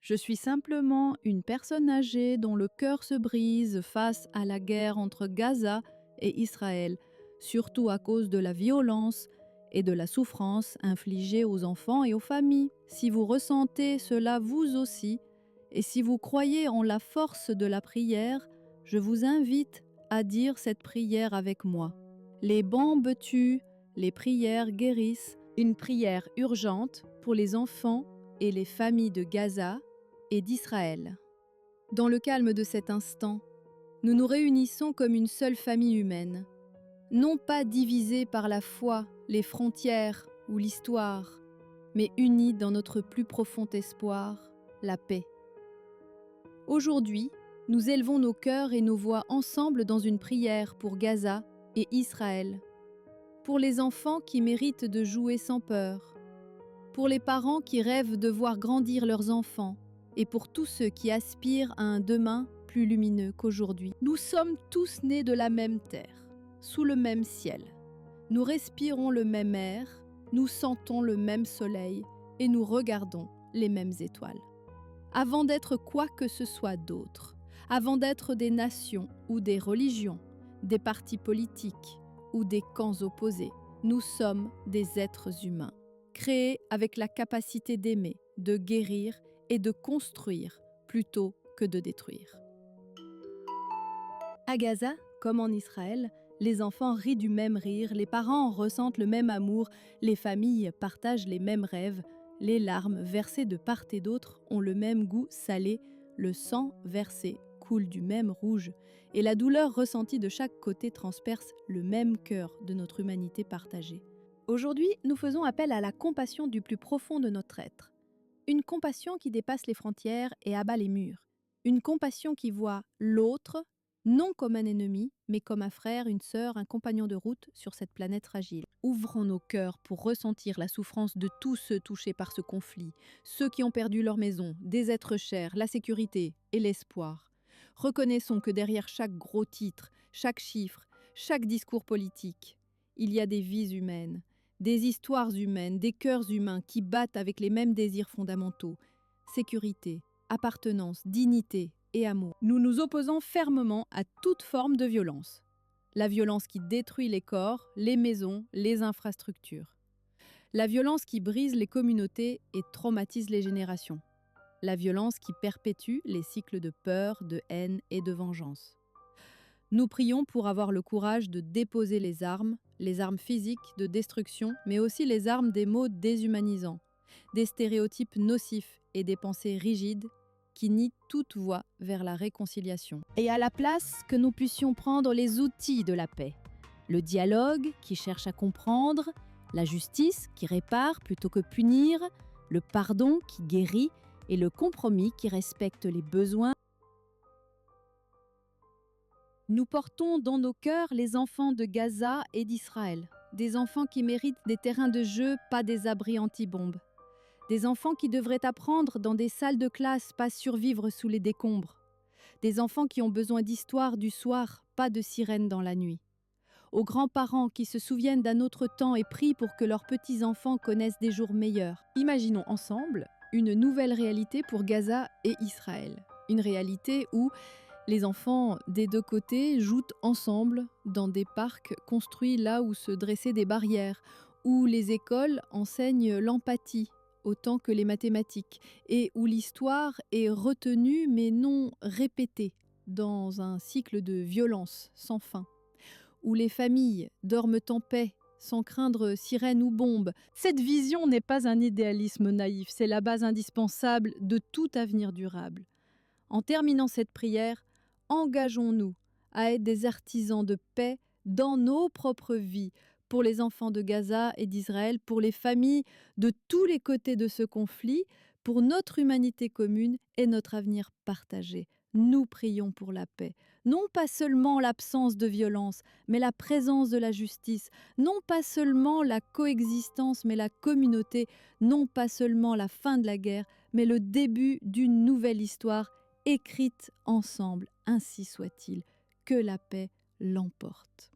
Je suis simplement une personne âgée dont le cœur se brise face à la guerre entre Gaza et Israël, surtout à cause de la violence et de la souffrance infligée aux enfants et aux familles. Si vous ressentez cela vous aussi, et si vous croyez en la force de la prière, je vous invite à dire cette prière avec moi. Les bombes tuent, les prières guérissent. Une prière urgente pour les enfants et les familles de Gaza et d'Israël. Dans le calme de cet instant, nous nous réunissons comme une seule famille humaine, non pas divisée par la foi, les frontières ou l'histoire, mais unis dans notre plus profond espoir, la paix. Aujourd'hui, nous élevons nos cœurs et nos voix ensemble dans une prière pour Gaza et Israël, pour les enfants qui méritent de jouer sans peur, pour les parents qui rêvent de voir grandir leurs enfants et pour tous ceux qui aspirent à un demain plus lumineux qu'aujourd'hui. Nous sommes tous nés de la même terre, sous le même ciel. Nous respirons le même air, nous sentons le même soleil et nous regardons les mêmes étoiles. Avant d'être quoi que ce soit d'autre, avant d'être des nations ou des religions, des partis politiques ou des camps opposés, nous sommes des êtres humains, créés avec la capacité d'aimer, de guérir et de construire plutôt que de détruire. À Gaza, comme en Israël, les enfants rient du même rire, les parents ressentent le même amour, les familles partagent les mêmes rêves, les larmes versées de part et d'autre ont le même goût salé, le sang versé coule du même rouge, et la douleur ressentie de chaque côté transperce le même cœur de notre humanité partagée. Aujourd'hui, nous faisons appel à la compassion du plus profond de notre être. Une compassion qui dépasse les frontières et abat les murs. Une compassion qui voit l'autre, non comme un ennemi, mais comme un frère, une sœur, un compagnon de route sur cette planète fragile. Ouvrons nos cœurs pour ressentir la souffrance de tous ceux touchés par ce conflit, ceux qui ont perdu leur maison, des êtres chers, la sécurité et l'espoir. Reconnaissons que derrière chaque gros titre, chaque chiffre, chaque discours politique, il y a des vies humaines, des histoires humaines, des cœurs humains qui battent avec les mêmes désirs fondamentaux, sécurité, appartenance, dignité et amour. Nous nous opposons fermement à toute forme de violence. La violence qui détruit les corps, les maisons, les infrastructures. La violence qui brise les communautés et traumatise les générations. La violence qui perpétue les cycles de peur, de haine et de vengeance. Nous prions pour avoir le courage de déposer les armes physiques de destruction, mais aussi les armes des mots déshumanisants, des stéréotypes nocifs et des pensées rigides qui nient toute voie vers la réconciliation. Et à la place, que nous puissions prendre les outils de la paix. Le dialogue qui cherche à comprendre, la justice qui répare plutôt que punir, le pardon qui guérit et le compromis qui respecte les besoins. Nous portons dans nos cœurs les enfants de Gaza et d'Israël, des enfants qui méritent des terrains de jeu, pas des abris anti-bombes. Des enfants qui devraient apprendre dans des salles de classe, pas survivre sous les décombres. Des enfants qui ont besoin d'histoire du soir, pas de sirènes dans la nuit. Aux grands-parents qui se souviennent d'un autre temps et prient pour que leurs petits-enfants connaissent des jours meilleurs. Imaginons ensemble une nouvelle réalité pour Gaza et Israël. Une réalité où les enfants des deux côtés jouent ensemble dans des parcs construits là où se dressaient des barrières, où les écoles enseignent l'empathie autant que les mathématiques, et où l'histoire est retenue mais non répétée dans un cycle de violence sans fin, où les familles dorment en paix sans craindre sirène ou bombe. Cette vision n'est pas un idéalisme naïf, c'est la base indispensable de tout avenir durable. En terminant cette prière, engageons-nous à être des artisans de paix dans nos propres vies, pour les enfants de Gaza et d'Israël, pour les familles de tous les côtés de ce conflit, pour notre humanité commune et notre avenir partagé. Nous prions pour la paix, non pas seulement l'absence de violence, mais la présence de la justice, non pas seulement la coexistence, mais la communauté, non pas seulement la fin de la guerre, mais le début d'une nouvelle histoire écrite ensemble. Ainsi soit-il, que la paix l'emporte.